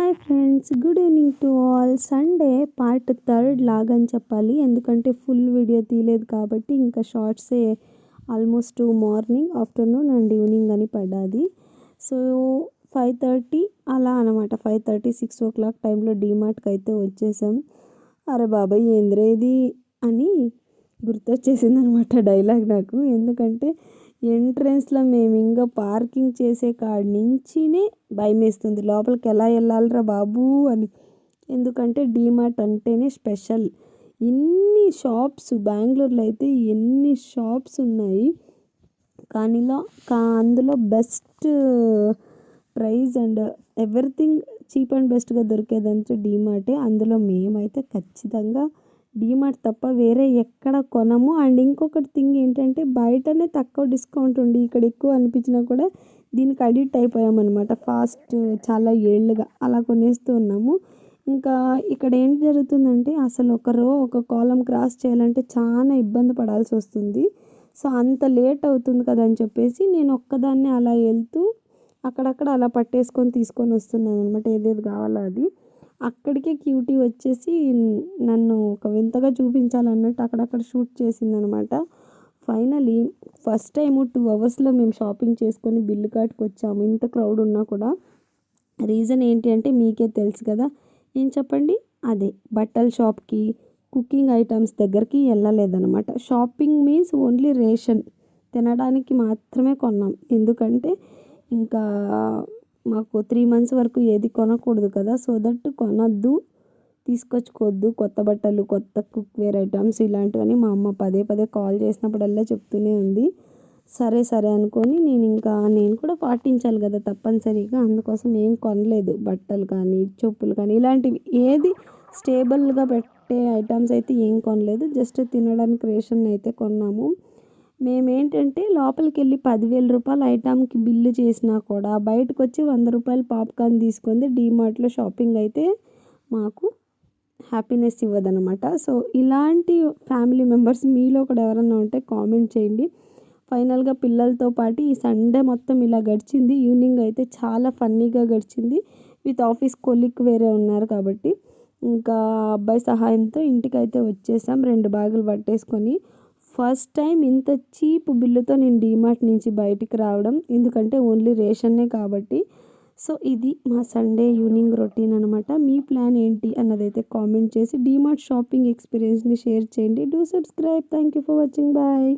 Hi friends, good evening to all. Sunday part third లాగని చెప్పాలి, ఎందుకంటే ఫుల్ వీడియో తీయలేదు కాబట్టి ఇంకా షార్ట్సే almost morning, afternoon and evening అని పడ్డాది. సో 5:30 అలా అనమాట. 5:30 6 o'clock టైంలో డీమార్ట్కి అయితే వచ్చేసాం. అరే బాబాయ్ ఏంద్రే ఇది అని గుర్తొచ్చేసింది అనమాట డైలాగ్ నాకు. ఎందుకంటే ఎంట్రన్స్లో మేము ఇంకా పార్కింగ్ చేసే కాడి నుంచినే భయం వేస్తుంది, లోపలికి ఎలా వెళ్ళాలిరా బాబు అని. ఎందుకంటే డీమార్ట్ అంటేనే స్పెషల్. ఎన్ని షాప్స్ బెంగళూరులో అయితే ఎన్ని షాప్స్ ఉన్నాయి, కానీ అందులో best price and everything cheap and బెస్ట్గా దొరికేదంటే డీమార్టే. అందులో మేమైతే ఖచ్చితంగా డీమార్ట్ తప్ప వేరే ఎక్కడ కొనము. అండ్ ఇంకొకటి థింగ్ ఏంటంటే బయటనే తక్కువ డిస్కౌంట్ ఉండి ఇక్కడ ఎక్కువ అనిపించినా కూడా దీనికి అడిక్ట్ అయిపోయామన్నమాట. ఫాస్ట్ చాలా ఏళ్ళుగా అలా కొనేస్తూ ఉన్నాము. ఇంకా ఇక్కడ ఏం జరుగుతుందంటే అసలు ఒక కాలం క్రాస్ చేయాలంటే చాలా ఇబ్బంది పడాల్సి వస్తుంది. సో అంత లేట్ అవుతుంది కదా అని చెప్పేసి నేను ఒక్కదాన్నే అలా వెళ్తూ అక్కడక్కడ అలా పట్టేసుకొని తీసుకొని వస్తున్నాను అనమాట, ఏదేది కావాలో అది. అక్కడికే క్యూటీ వచ్చేసి నన్ను ఒక వింతగా చూపించాలన్నట్టు అక్కడక్కడ షూట్ చేసిందనమాట. ఫైనలీ ఫస్ట్ టైము 2 అవర్స్లో మేము షాపింగ్ చేసుకొని బిల్లు కాటుకు వచ్చాము, ఇంత క్రౌడ్ ఉన్నా కూడా. రీజన్ ఏంటి అంటే మీకే తెలుసు కదా, ఏం చెప్పండి, అదే బట్టల షాప్కి, కుకింగ్ ఐటమ్స్ దగ్గరికి వెళ్ళలేదన్నమాట. షాపింగ్ మీన్స్ ఓన్లీ రేషన్ తినడానికి మాత్రమే కొన్నాం. ఎందుకంటే ఇంకా మాకు 3 months వరకు ఏది కొనకూడదు కదా, సో దట్ కొనద్దు, తీసుకొచ్చుకోవద్దు కొత్త బట్టలు, కొత్త కుక్వేర్ ఐటమ్స్ ఇలాంటివని మా అమ్మ పదే పదే కాల్ చేసినప్పుడల్లా చెప్తూనే ఉంది. సరే సరే అనుకొని నేను కూడా పాటించాలి కదా తప్పనిసరిగా. అందుకోసం ఏం కొనలేదు, బట్టలు కానీ చెప్పులు కానీ ఇలాంటివి ఏది స్టేబుల్గా పెట్టే ఐటమ్స్ అయితే ఏం కొనలేదు. జస్ట్ తినడానికి రేషన్ అయితే కొన్నాము. మేమేంటంటే లోపలికి వెళ్ళి 10,000 రూపాయల ఐటమ్కి బిల్లు చేసినా కూడా బయటకు వచ్చి 100 రూపాయలు పాప్కార్న్ తీసుకుంది. డీమార్ట్లో షాపింగ్ అయితే మాకు హ్యాపీనెస్ ఇవ్వదనమాట. సో ఇలాంటి ఫ్యామిలీ మెంబర్స్ మీలో కూడా ఎవరన్నా ఉంటే కామెంట్ చేయండి. ఫైనల్గా పిల్లలతో పాటు ఈ సండే మొత్తం ఇలా గడిచింది. ఈవినింగ్ అయితే చాలా ఫన్నీగా గడిచింది. విత్ ఆఫీస్ కొలీగ్ వేరే ఉన్నారు కాబట్టి ఇంకా అబ్బాయి సహాయంతో ఇంటికైతే వచ్చేసాం 2 బ్యాగులు పట్టేసుకొని. ఫస్ట్ టైం ఇంత చీప్ బిల్లుతో నేను డీమార్ట్ నుంచి బయటికి రావడం, ఎందుకంటే ఓన్లీ రేషన్నే కాబట్టి. సో ఇది మా సండే ఈవినింగ్ రొటీన్ అనమాట. మీ ప్లాన్ ఏంటి అన్నదైతే కామెంట్ చేసి డీమార్ట్ షాపింగ్ ఎక్స్పీరియన్స్ని షేర్ చేయండి. Do subscribe. Thank you for watching. Bye.